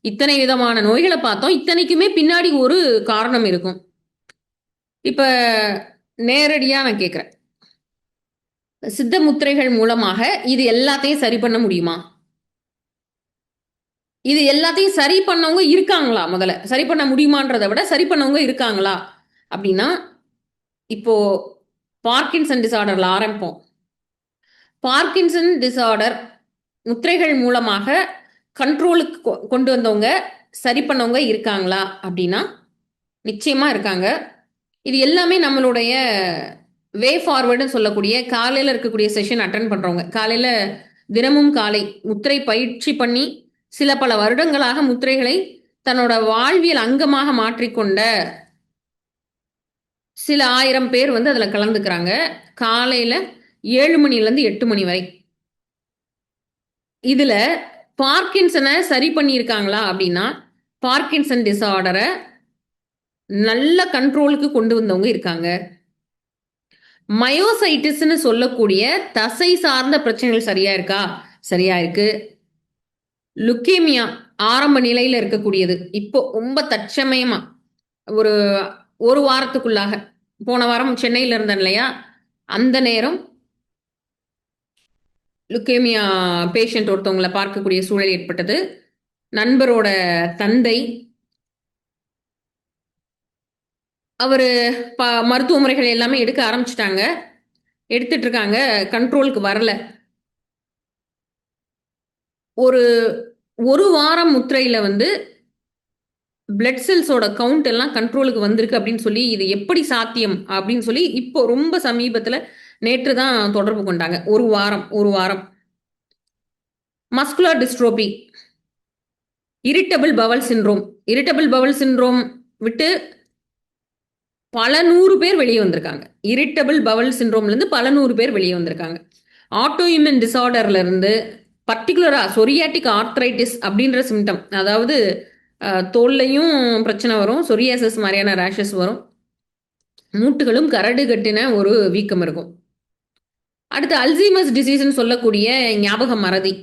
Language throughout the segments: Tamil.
இத்தனை விதமான நோய்களை பார்த்தோம். இத்தனைக்குமே பின்னாடி ஒரு காரணம் இருக்கும். இப்ப நேரடியா நான் கேட்கிறேன். சித்த முத்திரைகள் மூலமாக இது எல்லாத்தையும் சரி பண்ண முடியுமா? இது எல்லாத்தையும் சரி பண்ணவங்க இருக்காங்களா முதல்ல? சரி பண்ண முடியுமான்றத விட சரி பண்ணவங்க இருக்காங்களா? அப்படின்னா, இப்போ பார்க்கின்சன் டிஸார்டர்ல ஆரம்பிப்போம். பார்க்கின்சன் டிஸார்டர் முத்திரைகள் மூலமாக கண்ட்ரோலுக்கு கொண்டு வந்தவங்க, சரி பண்ணவங்க இருக்காங்களா? அப்படின்னா, நிச்சயமா இருக்காங்க. இது எல்லாமே நம்மளுடைய வே ஃபார்வர்டுன்னு சொல்லக்கூடிய காலையில இருக்கக்கூடிய செஷன் அட்டெண்ட் பண்றவங்க. காலையில தினமும் காலை முத்திரை பயிற்சி பண்ணி, சில பல வருடங்களாக முத்திரைகளை தன்னோட வாழ்வியல் அங்கமாக மாற்றிக்கொண்ட சில 1000 பேர் வந்து அதுல கலந்துக்கிறாங்க. காலையில 7 மணிலேருந்து 8 மணி வரை. இதுல பார்க்கின்சன சரி பண்ணியிருக்காங்களா அப்படின்னா, பார்க்கின்சன் டிஸார்டர நல்ல கண்ட்ரோலுக்கு கொண்டு வந்தவங்க இருக்காங்க. மயோசைட்டிஸ்ன்னு சொல்லக்கூடிய தசை சார்ந்த பிரச்சனைகள் சரியா இருக்கா? சரியா இருக்கு. லுக்கேமியா ஆரம்ப நிலையில இருக்கக்கூடியது. இப்போ ரொம்ப தற்சமயமா ஒரு 1 வாரத்துக்குள்ளாக, போன வாரம் சென்னையில இருந்தேன் இல்லையா? அந்த நேரம் லுக்கேமியா பேஷண்ட் ஒருத்தவங்கள பார்க்கக்கூடிய சூழல் ஏற்பட்டது. நண்பரோட தந்தை, அவரு ப மருத்துவ முறைகள் எல்லாமே எடுக்க ஆரம்பிச்சுட்டாங்க. எடுத்துட்டு இருக்காங்க. கண்ட்ரோலுக்கு வரல. ஒரு 1 வாரம் முத்திரையில வந்து பிளட் செல்ஸோட கவுண்ட் எல்லாம் கண்ட்ரோலுக்கு வந்திருக்கு அப்படின்னு சொல்லி, இது எப்படி சாத்தியம் அப்படின்னு சொல்லி, இப்போ ரொம்ப சமீபத்தில நேற்று தான் தொடர்பு கொண்டாங்க. 1 வாரம். Muscular dystrophy, irritable Powell syndrome. Irritable Powell syndrome விட்டு பல 100 பேர் வெளியே வந்திருக்காங்க. இரிட்டபிள் பவல் சிண்ட்ரோம்லேருந்து பல 100 பேர் வெளியே வந்திருக்காங்க. ஆட்டோ இம்யூன் டிஸார்டர்ல இருந்து பர்டிகுலரா சொரியாட்டிக் ஆர்த்ரைட்டிஸ் அப்படின்ற சிம்டம், அதாவது தோல்லையும் பிரச்சனை வரும், சொரியாசிஸ் மாதிரியான ரேஷஸ் வரும், மூட்டுகளும் கரடு கட்டின ஒரு வீக்கம் இருக்கும். அடுத்து அல்சீமஸ் டிசீஸ்ன்னு சொல்லக்கூடிய ஞாபக மறதி.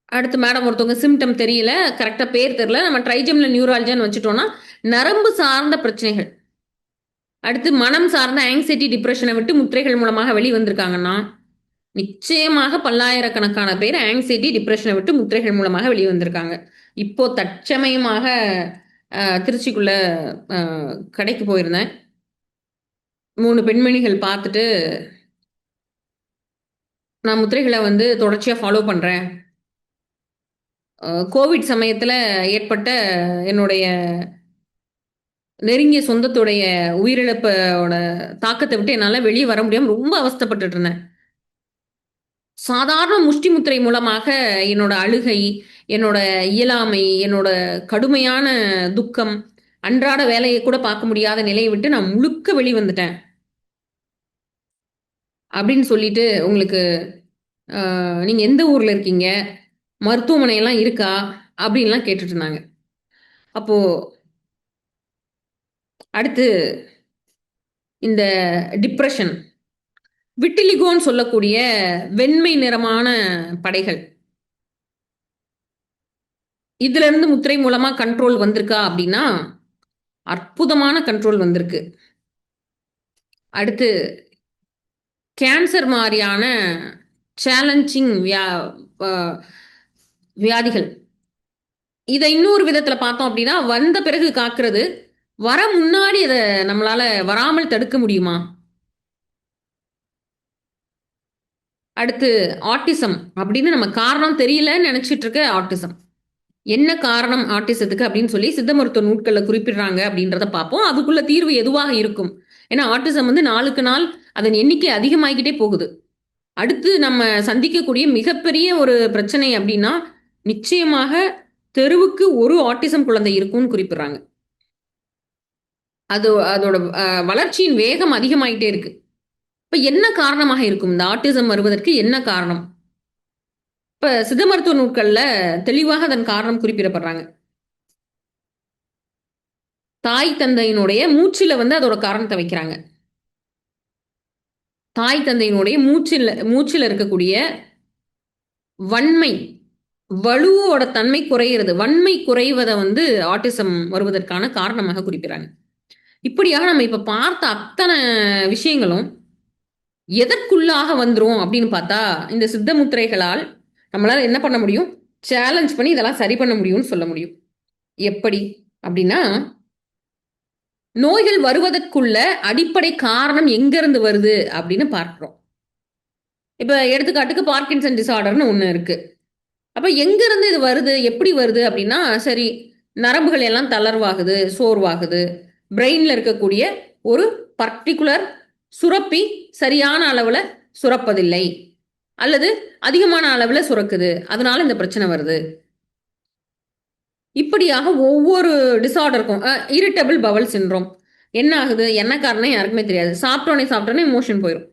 அடுத்து மேடம் ஒருத்தவங்க சிம்டம் தெரியல, கரெக்டா பேர் தெரியல, நம்ம ட்ரைஜெமினல் நியூராலஜின்னு வச்சுட்டோம்னா நரம்பு சார்ந்த பிரச்சனைகள். அடுத்து மனம் சார்ந்த ஆங்ஸைட்டி டிப்ரெஷனை விட்டு முத்திரைகள் மூலமாக வெளிவந்திருக்காங்கன்னா, நிச்சயமாக பல்லாயிரக்கணக்கான பேர் ஆங்ஸைட்டி டிப்ரெஷனை விட்டு முத்திரைகள் மூலமாக வெளிவந்திருக்காங்க. இப்போ தற்சமயமாக திருச்சிக்குள்ள கடைக்கு போயிருந்தேன். 3 பெண்மணிகள் பார்த்துட்டு, நான் முத்திரைகளை வந்து தொடர்ச்சியா ஃபாலோ பண்றேன். கோவிட் சமயத்துல ஏற்பட்ட என்னுடைய நெருங்கிய சொந்தத்துடைய உயிரிழப்போட தாக்கத்தை விட்டு என்னால வெளிய வர முடியாம ரொம்ப அவஸ்தைப்பட்டுட்டு இருந்தேன். சாதாரண முஷ்டி முத்திரை மூலமாக என்னோட அழுகை, என்னோட இயலாமை, என்னோட கடுமையான துக்கம், அன்றாட வேலைய கூட பார்க்க முடியாத நிலைய விட்டு நான் முழுக்க வெளிவந்துட்டேன். அப்படின்னு சொல்லிட்டு, உங்களுக்கு நீங்க எந்த ஊர்ல இருக்கீங்க? மருத்துவமனை எல்லாம் இருக்கா? அப்படின்லாம் கேட்டுட்டு இருந்தாங்க. அப்போ அடுத்து இந்த டிப்ரஷன், விட்டிலிகோன்னு சொல்லக்கூடிய வெண்மை நிறமான படைகள். இதுல இருந்து முத்திரை மூலமா கண்ட்ரோல் வந்திருக்கா அப்படின்னா, அற்புதமான கண்ட்ரோல் வந்திருக்கு. அடுத்து கேன்சர் மாரியான சேலஞ்சிங் வியாதிகள். இத இன்னொரு விதத்துல பார்த்தோம் அப்படின்னா, வந்த பிறகு காக்கிறது, வர முன்னாடி அத நம்மளால வராமல் தடுக்க முடியுமா? அடுத்து ஆட்டிசம் அப்படின்னு நம்ம காரணம் தெரியலன்னு நினைச்சிட்டு இருக்க ஆட்டிசம். என்ன காரணம் ஆட்டிசத்துக்கு அப்படின்னு சொல்லி சித்த மருத்துவ நூட்கள்ல குறிப்பிடுறாங்க அப்படின்றத பார்ப்போம். அதுக்குள்ள தீர்வு எதுவாக இருக்கும்? ஏன்னா ஆட்டிசம் வந்து நாளுக்கு நாள் அதன் எண்ணிக்கை அதிகமாகிக்கிட்டே போகுது. அடுத்து நம்ம சந்திக்கக்கூடிய மிகப்பெரிய ஒரு பிரச்சனை அப்படின்னா, நிச்சயமாக தெருவுக்கு ஒரு ஆட்டிசம் குழந்தை இருக்கும்னு குறிப்பிடுறாங்க. அதோட வளர்ச்சியின் வேகம் அதிகமாயிட்டே இருக்கு. இப்ப என்ன காரணமாக இருக்கும்? இந்த ஆட்டிசம் வருவதற்கு என்ன காரணம்? இப்ப சித்த மருத்துவ நூட்கள்ல தெளிவாக அதன் காரணம் குறிப்பிடப்படுறாங்க. தாய் தந்தையினுடைய மூச்சுல வந்து அதோட காரணத்தை வைக்கிறாங்க. தாய் தந்தையினுடைய மூச்சுல மூச்சுல இருக்கக்கூடிய வன்மை, வலுவோட தன்மை குறையிறது, வன்மை குறைவதை வந்து ஆட்டிசம் வருவதற்கான காரணமாக குறிப்பிடுறாங்க. இப்படியாக நம்ம இப்ப பார்த்த அத்தனை விஷயங்களும் எதற்குள்ளாக வந்துரும் அப்படின்னு பார்த்தா, இந்த சித்த முத்திரைகளால் நம்மளால என்ன பண்ண முடியும்? சேலஞ்ச் பண்ணி இதெல்லாம் சரி பண்ண முடியும்னு சொல்ல முடியும். எப்படி? அப்படின்னா, நோய்கள் வருவதற்குள்ள அடிப்படை காரணம் எங்கிருந்து வருது அப்படின்னு பார்க்கிறோம். இப்ப எடுத்துக்காட்டுக்கு பார்க்கின்சன் டிஸார்டர்னு ஒண்ணு இருக்கு. அப்ப எங்கிருந்து இது வருது? எப்படி வருது? அப்படின்னா, சரி நரம்புகள் எல்லாம் தளர்வாகுது, சோர்வாகுது. பிரெயின்ல இருக்கக்கூடிய ஒரு பர்ட்டிகுலர் சுரப்பி சரியான அளவுல சுரப்பதில்லை. அல்லது அதிகமான அளவுல சுரக்குது. அதனால இந்த பிரச்சனை வருது. இப்படியாக ஒவ்வொரு டிஸார்டருக்கும் இரிட்டபிள் பவல் சிண்ட்ரோம். என்ன ஆகுது? என்ன காரணம் யாருக்குமே தெரியாது. சாப்பிட்டோனே மோஷன் போயிரும்.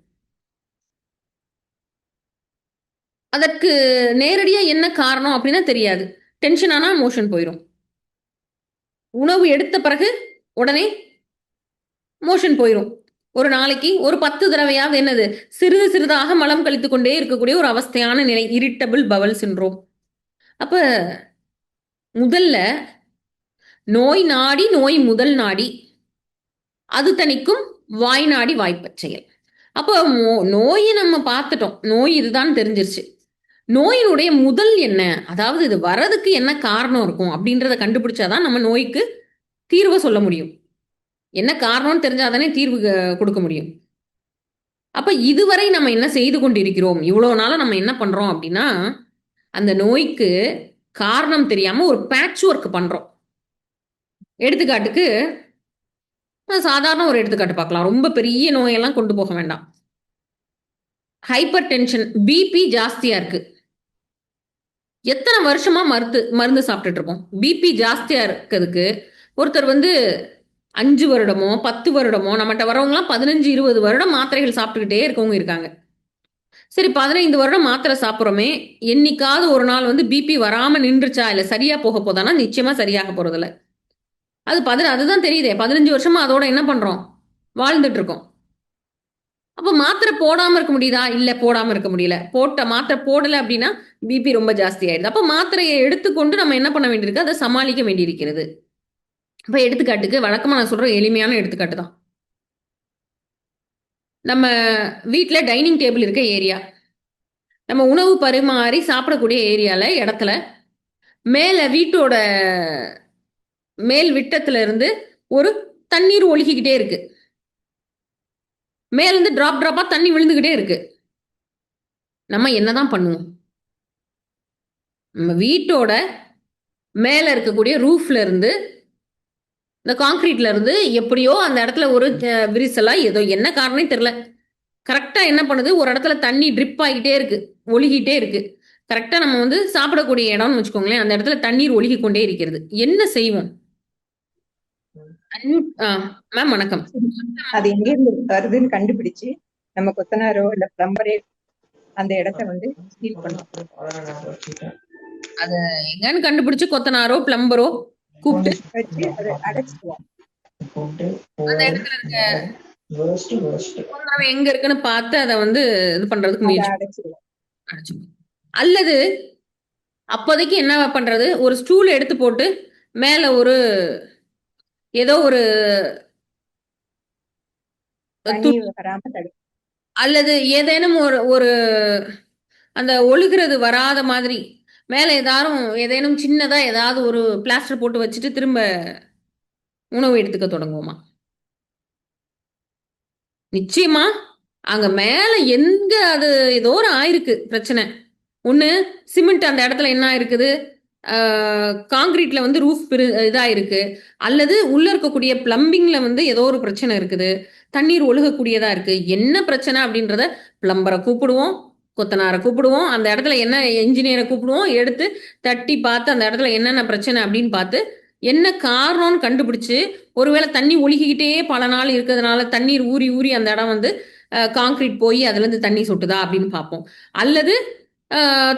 அதற்கு நேரடியா என்ன காரணம் அப்படின்னா தெரியாது. டென்ஷன் ஆனா மோஷன் போயிரும். உணவு எடுத்த பிறகு உடனே மோஷன் போயிரும். ஒரு நாளைக்கு ஒரு 10 தடவையாவது என்னது சிறிது சிறிதாக மலம் கழித்துக் கொண்டே இருக்கக்கூடிய ஒரு அவஸ்தையான நிலை இரிட்டபிள் பவல் சிண்ட்ரோம். அப்ப முதல்ல நோய் நாடி நோய் முதல் நாடி அது தணிக்கும் வாய் நாடி வாய்ப்பச் செயல். அப்போ நோயை நம்ம பார்த்துட்டோம். நோய் இதுதான் தெரிஞ்சிருச்சு. நோயினுடைய முதல் என்ன, அதாவது இது வர்றதுக்கு என்ன காரணம் இருக்கும் அப்படின்றத கண்டுபிடிச்சாதான் நம்ம நோய்க்கு தீர்வை சொல்ல முடியும். என்ன காரணம்னு தெரிஞ்சாதானே தீர்வு கொடுக்க முடியும். அப்ப இதுவரை நம்ம என்ன செய்து கொண்டிருக்கிறோம்? இவ்வளவு நாளா நம்ம என்ன பண்றோம் அப்படின்னா, அந்த நோய்க்கு காரணம் தெரியாம ஒரு பேட்ச் ஒர்க் பண்றோம். எடுத்துக்காட்டுக்கு சாதாரண ஒரு எடுத்துக்காட்டு பார்க்கலாம். ரொம்ப பெரிய நோயெல்லாம் கொண்டு போக வேண்டாம். ஹைப்பர் டென்ஷன், பிபி ஜாஸ்தியா இருக்கு. எத்தனை வருஷமா மருந்து சாப்பிட்டுட்டு இருப்போம். பிபி ஜாஸ்தியா இருக்கிறதுக்கு ஒருத்தர் வந்து 5 வருடமோ 10 வருடமோ நம்மகிட்ட வரவங்களாம் 15-20 வருடம் மாத்திரைகள் சாப்பிட்டுக்கிட்டே இருக்கவங்க இருக்காங்க. சரி 15 வருடம் மாத்திரை சாப்பிட்றோமே, என்னைக்காவது ஒரு நாள் வந்து பிபி வராம நின்றுச்சா இல்ல சரியா போக போதானா? நிச்சயமா சரியாக போறதில்ல. அதுதான் தெரியுதே. 15 வருஷமா அதோட என்ன பண்றோம்? வாழ்ந்துட்டு இருக்கோம். அப்ப மாத்திரை போடாம இருக்க முடியுதா? இல்ல போடாம இருக்க முடியல. மாத்திரை போடல அப்படின்னா பிபி ரொம்ப ஜாஸ்தி ஆயிடுது. அப்ப மாத்திரையை எடுத்துக்கொண்டு நம்ம என்ன பண்ண வேண்டியிருக்கு? அதை சமாளிக்க வேண்டியிருக்கிறது. இப்ப எடுத்துக்காட்டுக்கு வழக்கமா நான் சொல்ற எளிமையான எடுத்துக்காட்டு தான். நம்ம வீட்ல டைனிங் டேபிள் இருக்க ஏரியா. நம்ம உணவு பரிமாறி சாப்பிடக்கூடிய இடத்துல மேல வீட்டோட மேல் விட்டத்துல இருந்து ஒரு தண்ணீர் ஒழுகிக்கிட்டே இருக்கு. மேல இருந்து டிராப்பா தண்ணி விழுந்துகிட்டே இருக்கு. நம்ம என்னதான் பண்ணுவோம்? நம்ம வீட்டோட மேல இருக்கக்கூடிய ரூஃப்ல இருந்து இந்த கான்கிரீட்ல இருந்து எப்படியோ அந்த இடத்துல ஒரு விரிசலா ஏதோ என்ன காரணம் தெரியல. கரெக்டா என்ன பண்ணுது? ஒரு இடத்துல தண்ணி ட்ரிப் ஆகிட்டே இருக்கு, ஒழுகிட்டே இருக்கு. கரெக்டா நம்ம வந்து சாப்பிடக்கூடிய இடம்னு வச்சுக்கோங்களேன், அந்த இடத்துல தண்ணீர் ஒழுகி கொண்டே இருக்கிறது. என்ன செய்வோம்? மேம் வணக்கம். அது எங்க இருந்து வருதுன்னு கண்டுபிடிச்சு நம்ம கொத்தனாரோ இல்ல பிளம்பரே அந்த இடத்த வந்து சீல் பண்ணுவோம். அத எங்கன்னு கண்டுபிடிச்சு கொத்தனாரோ பிளம்பரோ கூப்பிட்டு வச்சு அதை அடைச்சிடுவோம். அந்த இடத்துல இருக்க எங்க இருக்குன்னு பார்த்து அதை வந்து இது பண்றதுக்கு முயற்சி அடைச்சிடுவோம். அல்லது அப்போதைக்கு என்ன பண்றது? ஒரு ஸ்டூல் எடுத்து போட்டு மேல ஒரு ஏதோ ஒரு அல்லது ஏதேனும் ஒரு அந்த ஒழுகிறது வராத மாதிரி மேல ஏதேனும் சின்னதா ஏதாவது ஒரு பிளாஸ்டர் போட்டு வச்சுட்டு திரும்ப உணவு எடுத்துக்க தொடங்குவோமா? நிச்சயமா அங்க மேல எங்க அது ஏதோ ஒரு ஆயிருக்கு பிரச்சனை. ஒண்ணு சிமெண்ட் அந்த இடத்துல என்ன இருக்குது, காங்கிரீட்ல வந்து ரூஃப் இதா இருக்கு, அல்லது உள்ள இருக்கக்கூடிய பிளம்பிங்ல வந்து ஏதோ ஒரு பிரச்சனை இருக்குது, தண்ணீர் ஒழுகக்கூடியதா இருக்கு. என்ன பிரச்சனை அப்படின்றத பிளம்பரை கூப்பிடுவோம், கொத்தனாரை கூப்பிடுவோம், அந்த இடத்துல என்ன என்ஜினியரை கூப்பிடுவோம், எடுத்து தட்டி பார்த்து அந்த இடத்துல என்னென்ன பிரச்சனை அப்படின்னு பார்த்து என்ன காரணம்னு கண்டுபிடிச்சு, ஒருவேளை தண்ணி ஒழுகிக்கிட்டே பல நாள் இருக்கிறதுனால தண்ணீர் ஊறி ஊறி அந்த இடம் வந்து காங்கிரீட் போய் அதுல இருந்து தண்ணி சொட்டுதா அப்படின்னு பார்ப்போம். அல்லது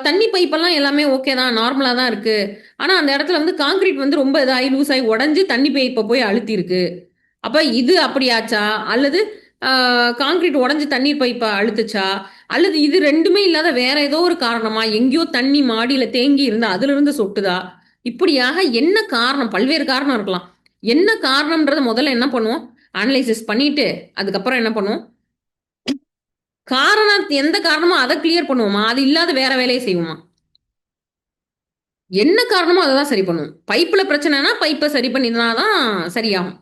தண்ணி பைப்பெல்லாம் எல்லாமே ஓகே தான், நார்மலா தான் இருக்கு. ஆனா அந்த இடத்துல வந்து காங்கிரீட் வந்து ரொம்ப இதாகி லூஸ் ஆகி உடஞ்சி தண்ணி பைப்பை போய் அழுத்தி இருக்கு. அப்ப இது அப்படியாச்சா? அல்லது காங்கிரீட் உடைஞ்சு தண்ணீர் பைப்பை அழுத்துச்சா, அல்லது இது ரெண்டுமே இல்லாத வேற ஏதோ ஒரு காரணமா, எங்கேயோ தண்ணி மாடியில தேங்கி இருந்தா அதுல இருந்து சொட்டுதா, இப்படியாக என்ன காரணம், பல்வேறு காரணம் இருக்கலாம். என்ன காரணம்ன்றத முதல்ல என்ன பண்ணுவோம், அனலைசிஸ் பண்ணிட்டு அதுக்கப்புறம் என்ன பண்ணுவோம், காரணம் எந்த காரணமோ அதை கிளியர் பண்ணுவோமா, அது இல்லாத வேற வேலையை செய்வோமா? என்ன காரணமோ அதை தான் சரி பண்ணுவோம். பைப்புல பிரச்சனைனா பைப்பை சரி பண்ணினாதான் சரியாகும்.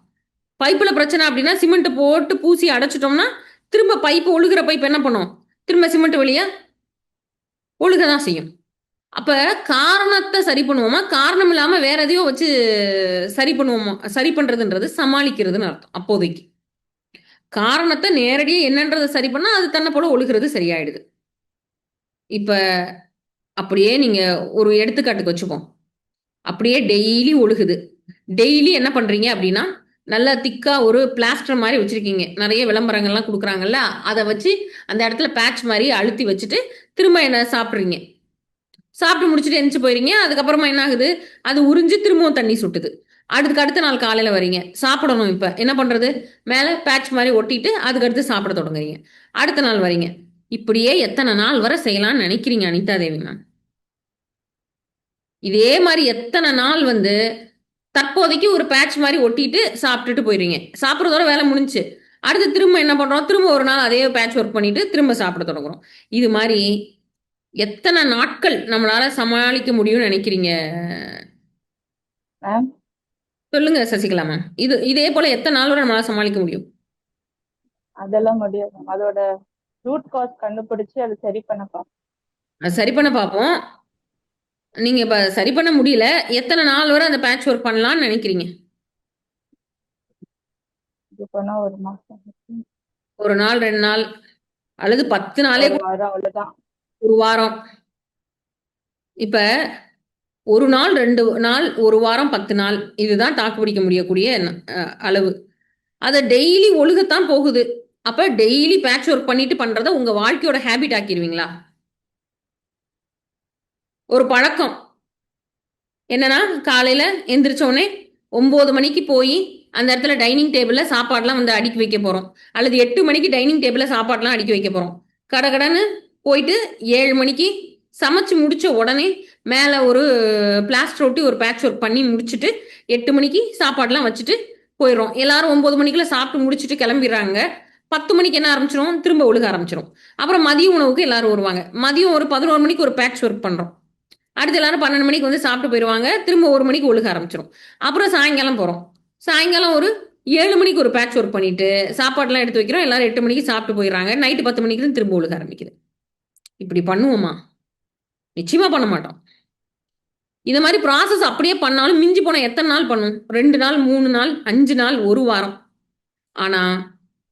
பைப்புல பிரச்சனை அப்படின்னா சிமெண்ட் போட்டு பூசி அடைச்சிட்டோம்னா திரும்ப பைப்பு ஒழுகுற பைப் என்ன பண்ணும், திரும்ப சிமெண்ட் வழியா ஒழுக தான் செய்யும். அப்ப காரணத்தை சரி பண்ணுவோமா, காரணம் இல்லாம வேற எதையோ வச்சு சரி பண்ணுவோமா? சரி பண்றதுன்றது சமாளிக்கிறதுன்னு அர்த்தம். அப்போதைக்கு காரணத்தை நேரடியாக என்னன்றதை சரி பண்ணா அது தன்னை போல ஒழுகிறது சரியாயிடுது. இப்ப அப்படியே நீங்க ஒரு எடுத்துக்காட்டுக்கு வச்சுப்போம். அப்படியே டெய்லி ஒழுகுது. டெய்லி என்ன பண்றீங்க அப்படின்னா, நல்லா திக்கா ஒரு பிளாஸ்டர் மாதிரி வச்சிருக்கீங்க. நிறைய விளம்பரங்கள்லாம் கொடுக்குறாங்கல்ல, அதை வச்சு அந்த இடத்துல பேட்ச் மாதிரி அழுத்தி வச்சுட்டு திரும்ப என்ன சாப்பிட்றீங்க. சாப்பிட்டு முடிச்சுட்டு எந்திரிச்சு போயிறீங்க. அதுக்கப்புறமா என்ன ஆகுது, அது உறிஞ்சு திரும்பவும் தண்ணி சுட்டுது. அதுக்கு அடுத்த நாள் காலையில வரீங்க, சாப்பிடணும். இப்ப என்ன பண்றது, மேல பேட்ச் மாதிரி ஒட்டிட்டு அதுக்கடுத்து சாப்பிட தொடங்குறீங்க. அடுத்த நாள் வரீங்க. இப்படியே எத்தனை நாள் வரை செய்யலாம்னு நினைக்கிறீங்க அனிதா தேவி மேம்? இதே மாதிரி எத்தனை நாள் வந்து தற்போதைக்கு ஒரு பேட்ச் மாதிரி ஒட்டிட்டு சாப்பிட்டுட்டு போயிடுறீங்க. சாப்பிட்றதோட வேலை முடிஞ்சுச்சு. அடுத்து திரும்ப என்ன பண்றோம், திரும்ப ஒரு நாள் அதே பேட்ச் ஒர்க் பண்ணிட்டு திரும்ப சாப்பிட தொடங்குறோம். இது மாதிரி எத்தனை நாட்கள் நம்மளால சமாளிக்க முடியும்னு நினைக்கிறீங்க? மேம் சொல்லுங்க சசிகலா மேம். இதே போல எத்தனை நாள் வரை நம்மளால சமாளிக்க முடியும்? அதெல்லாம் முடியாது மேம். அதோட ரூட் காஸ் கண்டுபிடிச்சு அதை சரி பண்ண பார்ப்போம். அது சரி பண்ண பார்ப்போம். நீங்க இப்ப சரி பண்ண முடியல, எத்தனை நாள் வரை அந்த பேட்ச் ஒர்க் பண்ணலாம்னு நினைக்கிறீங்க? இது பண்ணா ஒரு மாசம், ஒரு நாள், 2 நாள், அல்லது 10 நாளே ஒரு வாரம், அவ்வளவுதான். ஒரு வாரம். இப்ப ஒரு நாள், 2 நாள், ஒரு வாரம், 10 நாள், இதுதான் தாக்கு பிடிக்க முடியக்கூடிய அளவு. அதை டெய்லி ஒழுகத்தான் போகுது. அப்ப டெய்லி பேட்ச் ஒர்க் பண்ணிட்டு பண்றத உங்க வாழ்க்கையோட ஹேபிட் ஆக்கிடுவீங்களா? ஒரு பழக்கம் என்னன்னா, காலையில எந்திரிச்ச உடனே 9 மணிக்கு போய் அந்த இடத்துல டைனிங் டேபிள்ல சாப்பாடுலாம் வந்து அடுக்கி வைக்க போறோம். அல்லது 8 மணிக்கு டைனிங் டேபிள்ல சாப்பாடுலாம் அடுக்கி வைக்க போறோம். கடகடன்னு போயிட்டு 7 மணிக்கு சமைச்சு முடிச்ச உடனே மேல ஒரு பிளாஸ்டர் ஒட்டி ஒரு பேட்ச் ஒர்க் பண்ணி முடிச்சுட்டு 8 மணிக்கு சாப்பாடுலாம் வச்சுட்டு போயிடுறோம். எல்லாரும் 9 மணிக்குள்ள சாப்பிட்டு முடிச்சுட்டு கிளம்பிடுறாங்க. 10 மணிக்கு என்ன ஆரம்பிச்சிரும், திரும்ப ஒழுக ஆரம்பிச்சிரும். அப்புறம் மதிய உணவுக்கு எல்லாரும் வருவாங்க. மதியம் ஒரு 11 மணிக்கு ஒரு பேட்ச் ஒர்க் பண்றோம். அடுத்து எல்லாரும் 12 மணிக்கு வந்து சாப்பிட்டு போயிடுவாங்க. திரும்ப 1 மணிக்கு ஒழுக ஆரம்பிச்சிரும். அப்புறம் சாயங்காலம் போறோம். சாயங்காலம் ஒரு 7 மணிக்கு ஒரு பேட்ச் ஒர்க் பண்ணிட்டு சாப்பாடுலாம் எடுத்து வைக்கிறோம். எல்லாரும் 8 மணிக்கு சாப்பிட்டு போயிடுறாங்க. நைட்டு 10 மணிக்கு தான் திரும்ப ஒழுக ஆரம்பிக்குது. இப்படி பண்ணுவோமா? நிச்சயமா பண்ண மாட்டோம். இந்த மாதிரி ப்ராசஸ் அப்படியே பண்ணாலும் மிஞ்சி போன எத்தனை நாள் பண்ணும்? 2 நாள், 3 நாள், 5 நாள், ஒரு வாரம். ஆனா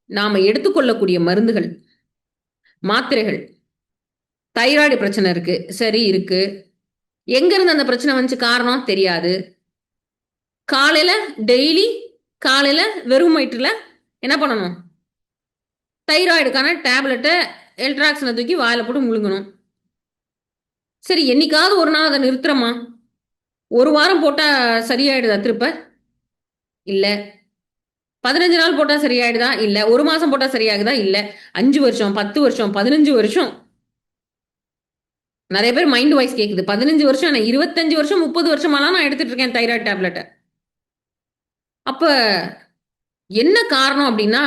நாம எடுத்துக்கொள்ளக்கூடிய மருந்துகள், மாத்திரைகள், தைராய்டு பிரச்சனை இருக்கு, சரி இருக்கு. எங்க இருந்து அந்த பிரச்சனை வந்துச்சு, காரணம் தெரியாது. காலையில டெய்லி காலையில வெறும் வயிற்றுல என்ன பண்ணணும், தைராய்டுக்கான டேப்லெட்டை எல்ட்ராக்சனை தூக்கி வாயில போட்டு முழுங்கணும். சரி, என்னைக்காவது ஒரு நாள் அதை நிறுத்துறோமா? ஒரு வாரம் போட்டா சரியாயிடுதா திருப்ப? இல்ல. 15 நாள் போட்டா சரியாயிடுதா? இல்ல. ஒரு மாசம் போட்டா சரியாகுதா? இல்ல. 5 வருஷம், 10 வருஷம், 15 வருஷம். நிறைய பேர் மைண்ட் வாய்ஸ் கேக்குது. 15 வருஷம், 25 வருஷம், 30 வருஷமாலாம் நான் எடுத்துட்டு இருக்கேன் தைராய்டு டேப்லெட்டை. அப்ப என்ன காரணம் அப்படின்னா,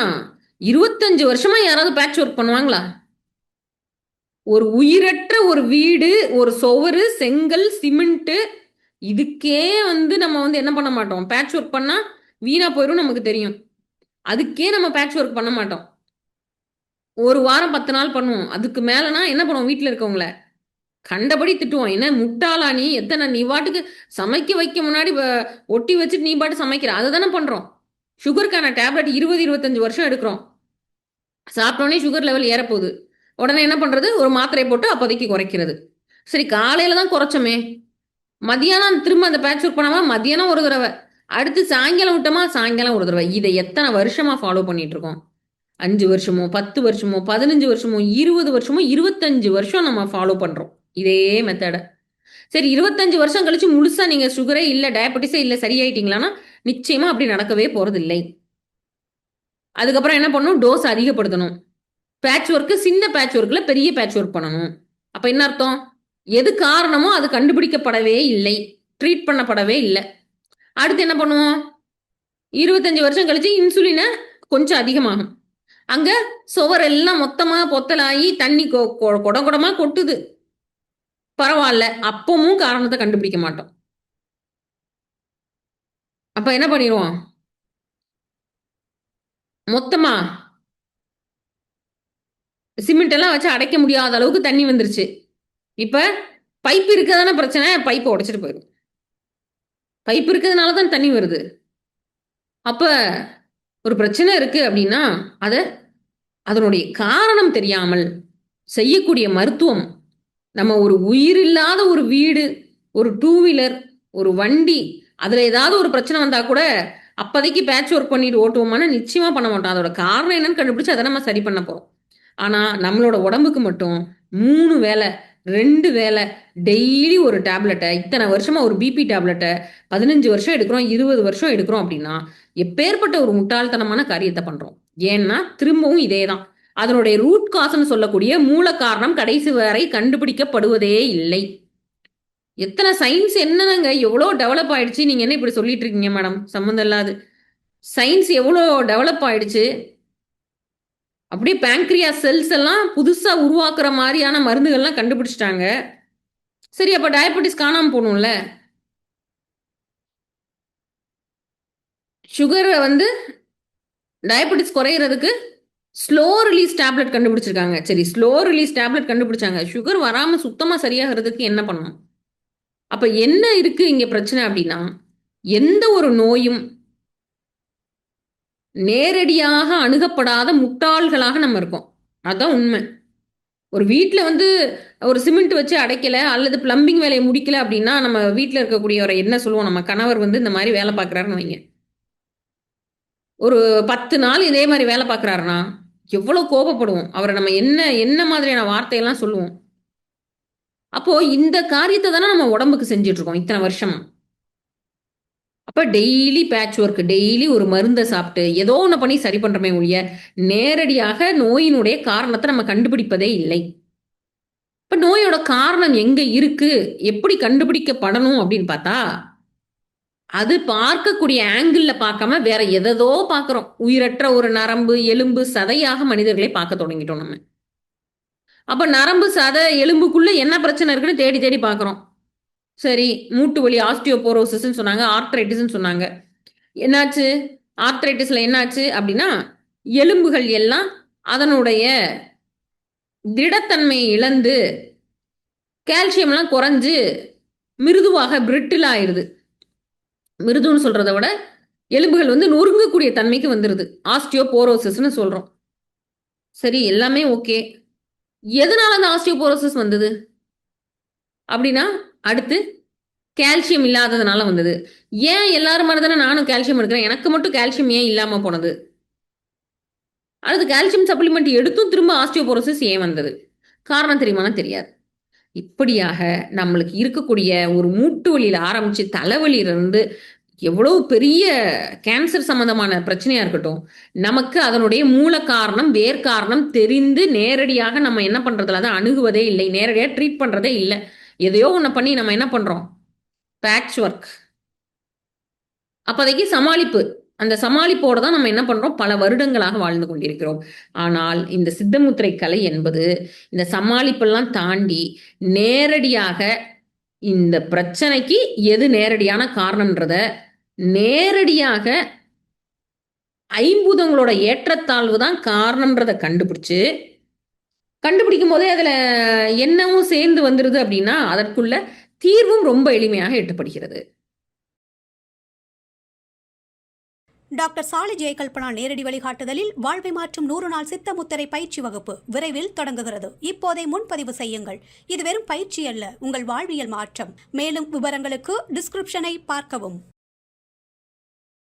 25 வருஷமா யாராவது பேட்ச் ஒர்க் பண்ணுவாங்களா? ஒரு உயிரற்ற ஒரு வீடு, ஒரு சுவரு, செங்கல், சிமெண்ட், இதுக்கே வந்து நம்ம வந்து என்ன பண்ண மாட்டோம், பேட்ச் ஒர்க் பண்ணா வீணா போயிடும் நமக்கு தெரியும். அதுக்கே நம்ம பேட்ச் ஒர்க் பண்ண மாட்டோம். ஒரு வாரம் 10 நாள் பண்ணுவோம். அதுக்கு மேலனா என்ன பண்ணுவோம், வீட்டுல இருக்கவங்கள கண்டபடி திட்டுவோம். என்ன முட்டாளா நீ, எத்தனை நீ பாட்டுக்கு சமைக்க வைக்க முன்னாடி ஒட்டி வச்சுட்டு நீ பாட்டு சமைக்கிற, அதை தானே பண்றோம். சுகருக்கான டேப்லெட் 20 25 வருஷம் எடுக்கிறோம். சாப்பிட்டோன்னே சுகர் லெவல் ஏறப்போகுது. உடனே என்ன பண்றது, ஒரு மாத்திரை போட்டு அப்போதைக்கு குறைக்கிறது. சரி, காலையில தான் குறைச்சோமே, மதியானம் திரும்ப அந்த பேட்ச் ஒர்க் பண்ணாம மதியானம் ஒரு தடவை, அடுத்து சாயங்காலம் விட்டோமா சாயங்காலம் ஒரு தடவை. இதை எத்தனை வருஷமா ஃபாலோ பண்ணிட்டு இருக்கோம்? 5 வருஷமோ, 10 வருஷமோ, 15 வருஷமோ, 20 வருஷமோ, 25 வருஷம் நம்ம ஃபாலோ பண்றோம் இதே மெத்தட. சரி, 25 வருஷம் கழிச்சு முழுசா நீங்க சுகரே இல்ல, டயபெட்டிஸே இல்ல, சரியாயிட்டீங்களான்னா நிச்சயமா அப்படி நடக்கவே போறது இல்லை. அதுக்கப்புறம் என்ன பண்ணணும், டோஸ் அதிகப்படுத்தணும். பேட்ச் ஒர்க்கு சின்ன பேட்ச் ஒர்க்கில் பெரிய பேட்ச் ஒர்க் பண்ணணும். அப்போ என்ன அர்த்தம், எது காரணமோ அது கண்டுபிடிக்கப்படவே இல்லை, ட்ரீட் பண்ணப்படவே இல்லை. அடுத்து என்ன பண்ணுவோம், 25 வருஷம் கழிச்சு இன்சுலினை கொஞ்சம் அதிகமாகும். அங்கே சுவரெல்லாம் மொத்தமாக பொத்தலாகி தண்ணி குடமா கொட்டுது, பரவாயில்ல, அப்பவும் காரணத்தை கண்டுபிடிக்க மாட்டோம். அப்ப என்ன பண்ணிடுவோம், மொத்தமா சிமெண்ட் எல்லாம் வச்சு அடைக்க முடியாத அளவுக்கு தண்ணி வந்துருச்சு. இப்ப பைப் இருக்கிறதான பிரச்சனை, பைப்பை உடைச்சிட்டு போயிடும். பைப் இருக்கிறதுனால தான் தண்ணி வருது. அப்ப ஒரு பிரச்சனை இருக்கு அப்படின்னா அதனுடைய காரணம் தெரியாமல் செய்யக்கூடிய மருத்துவம், நம்ம ஒரு உயிரில்லாத ஒரு வீடு, ஒரு 2 வீலர், ஒரு வண்டி, அதுல ஏதாவது ஒரு பிரச்சனை வந்தா கூட அப்போதைக்கு பேட்ச் ஒர்க் பண்ணிட்டு ஓட்டுவோமான, நிச்சயமா பண்ண மாட்டோம். அதோட காரணம் என்னன்னு கண்டுபிடிச்சு அதை நம்ம சரி பண்ண போறோம். ஆனா நம்மளோட உடம்புக்கு மட்டும் 3 வேளை 2 வேளை டெய்லி ஒரு டேப்லெட்டை, இத்தனை வருஷமா ஒரு பிபி டேப்லெட்டை 15 வருஷம் எடுக்கிறோம், 20 வருஷம் எடுக்கிறோம் அப்படின்னா எப்பேற்பட்ட ஒரு முட்டாள்தனமான காரியத்தை பண்றோம். ஏன்னா திரும்பவும் இதே தான், அதனுடைய ரூட் காஸ்ன்னு சொல்லக்கூடிய மூல காரணம் கடைசி வரை கண்டுபிடிக்கப்படுவதே இல்லை. எத்தனை சயின்ஸ் என்னங்க எவ்வளோ டெவலப் ஆயிடுச்சு, நீங்க என்ன இப்படி சொல்லிட்டு இருக்கீங்க மேடம், சம்மந்தம் இல்லாது. சயின்ஸ் எவ்வளோ டெவலப் ஆயிடுச்சு, அப்படியே பேங்க்ரியாஸ் செல்ஸ் எல்லாம் புதுசா உருவாக்குற மாதிரியான மருந்துகள்லாம் கண்டுபிடிச்சிட்டாங்க. சரி, அப்ப டயபெட்டிஸ் காணாம போகணும்ல. சுகரை டயபெட்டிஸ் குறையிறதுக்கு ஸ்லோ ரிலீஸ் டேப்லெட் கண்டுபிடிச்சிருக்காங்க. சரி, ஸ்லோ ரிலீஸ் டேப்லெட் கண்டுபிடிச்சாங்க, சுகர் வராம சுத்தமா சரியாகிறதுக்கு என்ன பண்ணணும்? அப்ப என்ன இருக்கு இங்க பிரச்சனை அப்படின்னா, எந்த ஒரு நோயும் நேரடியாக அணுகப்படாத முட்டாள்களாக நம்ம இருக்கோம். அதான் உண்மை. ஒரு வீட்டில் ஒரு சிமெண்ட் வச்சு அடைக்கல அல்லது பிளம்பிங் வேலையை முடிக்கல அப்படின்னா நம்ம வீட்டில் இருக்கக்கூடியவரை என்ன சொல்லுவோம், நம்ம கணவர் இந்த மாதிரி வேலை பார்க்குறாருன்னு வைங்க, ஒரு 10 நாள் இதே மாதிரி வேலை பார்க்குறாருன்னா எவ்வளோ கோபப்படுவோம். அவரை நம்ம என்ன மாதிரியான வார்த்தையெல்லாம் சொல்லுவோம். அப்போ இந்த காரியத்தை தானே நம்ம உடம்புக்கு செஞ்சுட்டு இருக்கோம் இத்தனை வருஷமா. அப்ப டெய்லி பேட்ச் ஒர்க், டெய்லி ஒரு மருந்தை சாப்பிட்டு ஏதோ ஒன்று பண்ணி சரி பண்றமே ஒழிய நேரடியாக நோயினுடைய காரணத்தை நம்ம கண்டுபிடிப்பதே இல்லை. இப்ப நோயோட காரணம் எங்க இருக்கு, எப்படி கண்டுபிடிக்கப்படணும் அப்படின்னு பார்த்தா, அது பார்க்கக்கூடிய ஆங்கிள் பார்க்காம வேற எதோ பார்க்கிறோம். உயிரற்ற ஒரு நரம்பு, எலும்பு, சதையாக மனிதர்களை பார்க்க தொடங்கிட்டோம் நம்ம. அப்ப நரம்பு, சதை, எலும்புக்குள்ள என்ன பிரச்சனை இருக்குன்னு தேடி தேடி பார்க்கிறோம். சரி, மூட்டு வலி ஆஸ்டியோபோரோசிஸ்ன்னு சொன்னாங்க, ஆர்த்ரைட்டிஸ்ன்னு சொன்னாங்க. என்னாச்சு, ஆர்த்ரைட்டிஸ்ல என்னாச்சு அப்படின்னா எலும்புகள் எல்லாம் அதனுடைய திடத்தன்மையை இழந்து கால்சியம்லாம் குறைஞ்சு மிருதுவாக பிரிட்டில் ஆயிடுது. மிருதுன்னு சொல்றதை விட எலும்புகள் நொறுங்கக்கூடிய தன்மைக்கு வந்துடுது, ஆஸ்டியோபோரோசிஸ்ன்னு சொல்றோம். சரி, எல்லாமே ஓகே. எதனால அந்த ஆஸ்டியோபோரோசிஸ் வந்தது அப்படின்னா, அடுத்து கால்சியம் இல்லாததுனால வந்தது. ஏன் எல்லாரும் மாதிரி தானே நானும் கால்சியம் எடுக்கிறேன், எனக்கு மட்டும் கால்சியம் ஏன் இல்லாம போனது? அடுத்து கால்சியம் சப்ளிமெண்ட் எடுத்தும் திரும்ப ஆஸ்டியோபோரோசிஸ் ஏன் வந்தது? காரணம் தெரியுமானா தெரியாது. இப்படியாக நம்மளுக்கு இருக்கக்கூடிய ஒரு மூட்டு வலியில ஆரம்பிச்சு தலைவலியிலிருந்து எவ்வளவு பெரிய கேன்சர் சம்பந்தமான பிரச்சனையா இருக்கட்டும், நமக்கு அதனுடைய மூல காரணம், வேர் காரணம் தெரிந்து நேரடியாக நம்ம என்ன பண்றதுல அதை அணுகுவதே இல்லை, நேரடியாக ட்ரீட் பண்றதே இல்லை. எதையோ ஒன்று பண்ணி நம்ம என்ன பண்றோம், பேட்ச் ஒர்க், அப்போதைக்கு சமாளிப்பு, அந்த சமாளிப்போட தான் நம்ம என்ன பண்றோம், பல வருடங்களாக வாழ்ந்து கொண்டிருக்கிறோம். ஆனால் இந்த சித்தமுத்திரை கலை என்பது இந்த சமாளிப்பெல்லாம் தாண்டி நேரடியாக இந்த பிரச்சனைக்கு எது நேரடியான காரணம்ன்றத நேரடியாக ஐம்பூதங்களோட ஏற்றத்தாழ்வு தான் காரணம்ன்றத கண்டுபிடிக்கும் போதே அதுல என்னவும் சேர்ந்து வந்துருது அப்படின்னா அதற்குள்ள தீர்வும் ரொம்ப எளிமையாக எட்டப்படுகிறது. டாக்டர் சாலி ஜெயகல்பனா நேரடி வழிகாட்டுதலில் வாழ்வை மாற்றும் 100 நாள் சித்த முத்திரை பயிற்சி வகுப்பு விரைவில் தொடங்குகிறது. இப்போதே முன்பதிவு செய்யுங்கள். இது வெறும் பயிற்சி அல்ல, உங்கள் வாழ்வியல் மாற்றம். மேலும் விவரங்களுக்கு டிஸ்கிரிப்ஷனை பார்க்கவும்.